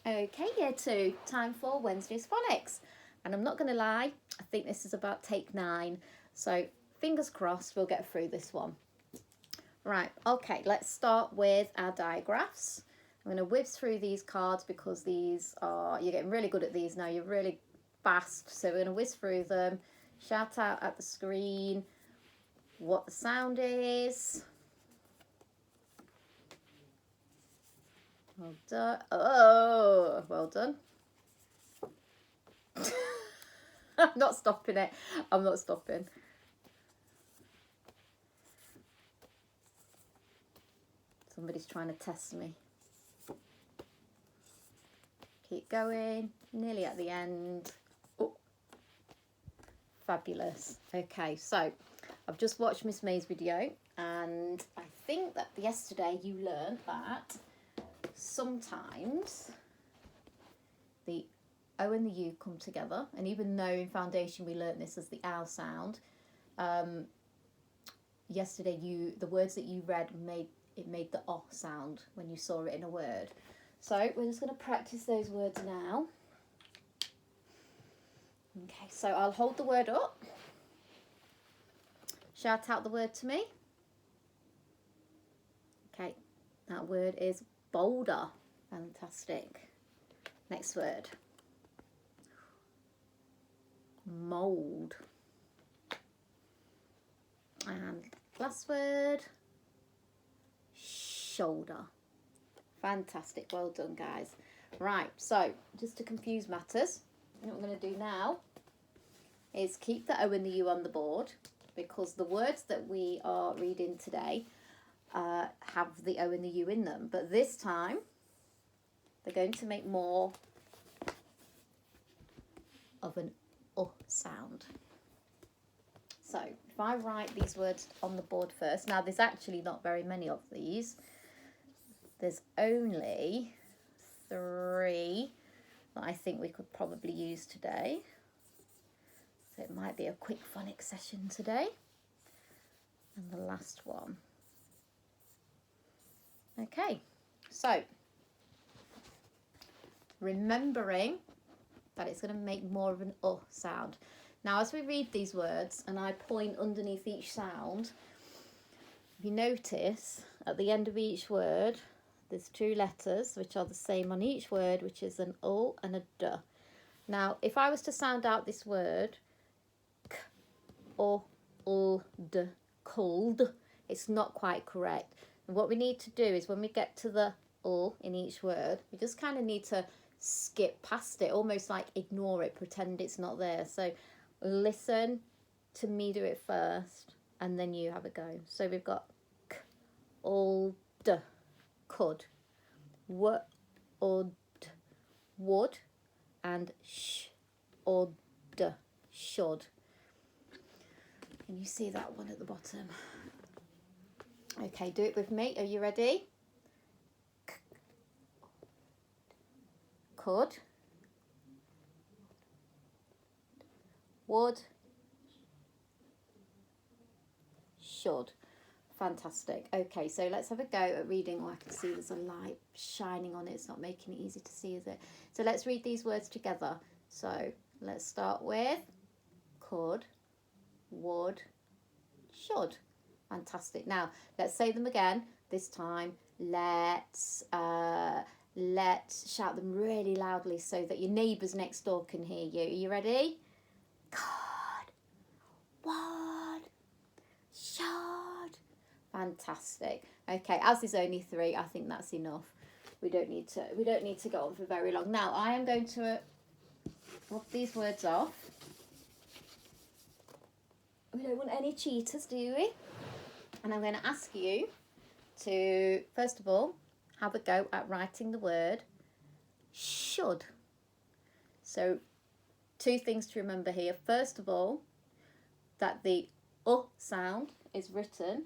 Okay, year two, time for Wednesday's Phonics. And I'm not going to lie, I think this is about take 9. So fingers crossed we'll get through this one. Right, okay, let's start with our digraphs. I'm going to whiz through these cards because these are, you're getting really good at these now, you're really fast. So we're going to whiz through them, shout out at the screen what the sound is. Well done. Oh, well done. I'm not stopping it. I'm not stopping. Somebody's trying to test me. Keep going. Nearly at the end. Oh, fabulous. Okay, so I've just watched Miss May's video, and I think that yesterday you learned that sometimes the O and the U come together, and even though in foundation we learnt this as the ow sound, yesterday the words that you read made the O sound when you saw it in a word. So we're just going to practice those words now. Okay, so I'll hold the word up. Shout out the word to me. Okay, that word is boulder. Fantastic. Next word. Mould. And last word, shoulder. Fantastic, well done guys. Right, so just to confuse matters, what I'm going to do now is keep the O and the U on the board, because the words that we are reading today have the O and the U in them, but this time they're going to make more of an sound. So if I write these words on the board first, now there's actually not very many of these. There's only 3 that I think we could probably use today. So it might be a quick phonics session today. And the last one. Okay, so remembering that it's going to make more of an sound. Now as we read these words and I point underneath each sound, if you notice at the end of each word there's 2 letters which are the same on each word, which is an O and a D. Now if I was to sound out this word k, o, l, d, cold, it's not quite correct. And what we need to do is when we get to the O in each word, we just kind of need to skip past it, almost like ignore it, pretend it's not there. So listen to me do it first and then you have a go. So we've got k, old, could, would, would, and sh, odd, should. Can you see that one at the bottom? Okay, do it with me. Are you ready? Could, would, should. Fantastic. Okay, so let's have a go at reading. Oh, I can see there's a light shining on it. It's not making it easy to see, is it? So let's read these words together. So let's start with could, would, should. Fantastic. Now let's say them again. This time let's shout them really loudly so that your neighbours next door can hear you. Are you ready? Could, would, should. Fantastic. Okay, as there's only 3, I think that's enough. We don't need to go on for very long. Now I am going to rub these words off. We don't want any cheaters, do we? And I'm going to ask you to, first of all, have a go at writing the word should. So 2 things to remember here. First of all, that the sound is written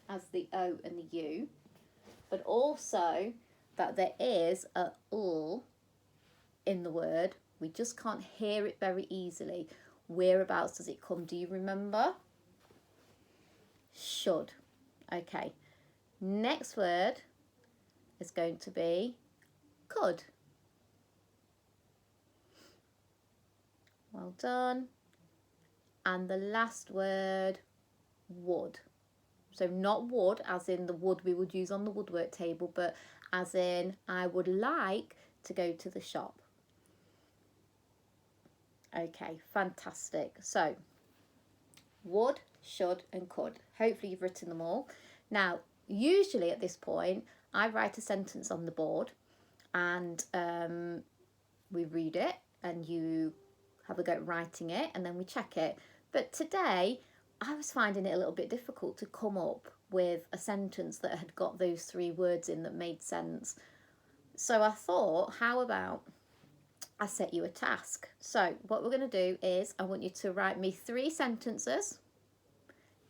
as the O and the U, but also that there is a in the word. We just can't hear it very easily. Whereabouts does it come? Do you remember? Should. Okay. Next word is going to be could. Well done. And the last word, would. So not would as in the wood we would use on the woodwork table, but as in I would like to go to the shop. Okay, fantastic. So would, should and could. Hopefully you've written them all. Now, usually at this point, I write a sentence on the board and we read it and you have a go at writing it and then we check it. But today, I was finding it a little bit difficult to come up with a sentence that had got those 3 words in that made sense. So I thought, how about I set you a task? So what we're going to do is I want you to write me 3 sentences,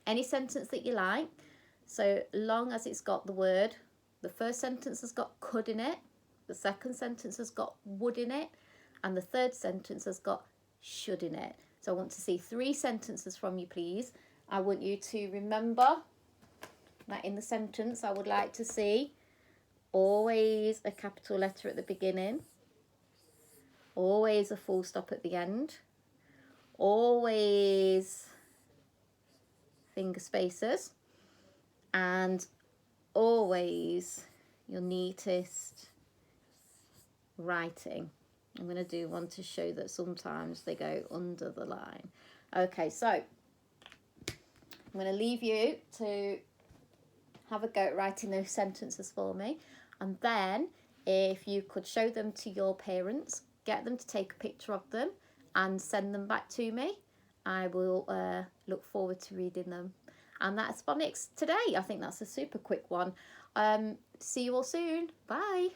any sentence that you like, so long as it's got the word. The first sentence has got could in it, the second sentence has got would in it, and the third sentence has got should in it. So I want to see 3 sentences from you, please. I want you to remember that in the sentence I would like to see always a capital letter at the beginning, always a full stop at the end, always finger spacers, and always your neatest writing. I'm going to do one to show that sometimes they go under the line. Okay, so I'm going to leave you to have a go at writing those sentences for me, and then if you could show them to your parents, get them to take a picture of them and send them back to me. I will look forward to reading them. And that's Phonics today. I think that's a super quick one. See you all soon. Bye.